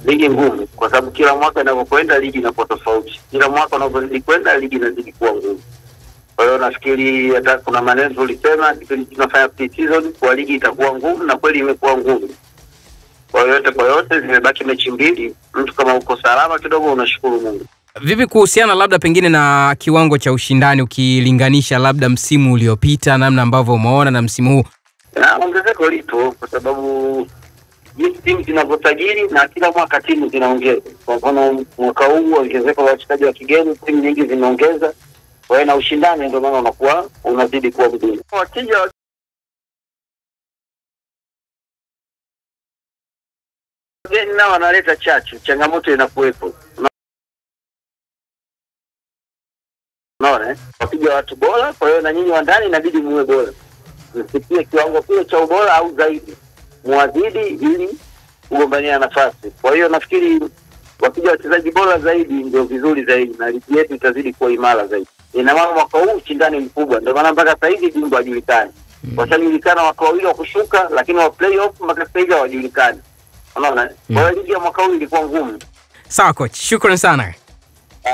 ligi ngumu, kwa sababu kila mwaka inapokwenda ligi inakuwa tofauti. Kila mwaka unapozidi kwenda ligi inazidi kuwa ngumu. Kwa hiyo nafikiri hata kuna maneno tulisema kipindi tunafanya pre-season kwa ligi itakuwa ngumu, na kweli imekuwa ngumu. Kwa yote zimebaki mechi mbili. Mtu kama uko salama kidogo unashukuru Mungu. Vipi kuhusiana labda pengine na kiwango cha ushindani ukilinganisha labda msimu uliopita, namna ambavyo umeona na msimu huu? Na ongezeko lipo kwa sababu jinsi timu zinavyosajili na kila mwaka timu zinaongeza. Kwa mfano mwaka huu ongezeko la wachezaji wa kigeni, timu nyingi zimeongeza. Kwa hiyo na ushindani ndio maana unakuwa unazidi kuwa mgumu. Wateja wageni nao wanaleta chachu, changamoto inakuwepo. Unaona wapiga watu bora, kwa hiyo na nyinyi wa ndani inabidi muwe bora. Msikie kiwango kile cha ubora au zaidi. Muadhidi ili ugombania nafasi. Kwa hiyo nafikiri wakija wachezaji bora zaidi ndio vizuri zaidi na ligi yetu itazidi kuwa imara zaidi. Ina maana mwaka huu ushindani mkubwa. Ndio maana mpaka sasa hivi bingwa hajulikani. Washajulikana watu wawili wa kushuka, lakini wa playoff mpaka sasa hivi hawajulikani. Unaona? Kwa hiyo ligi ya mwaka huu ilikuwa ngumu. Sawa coach, shukrani sana.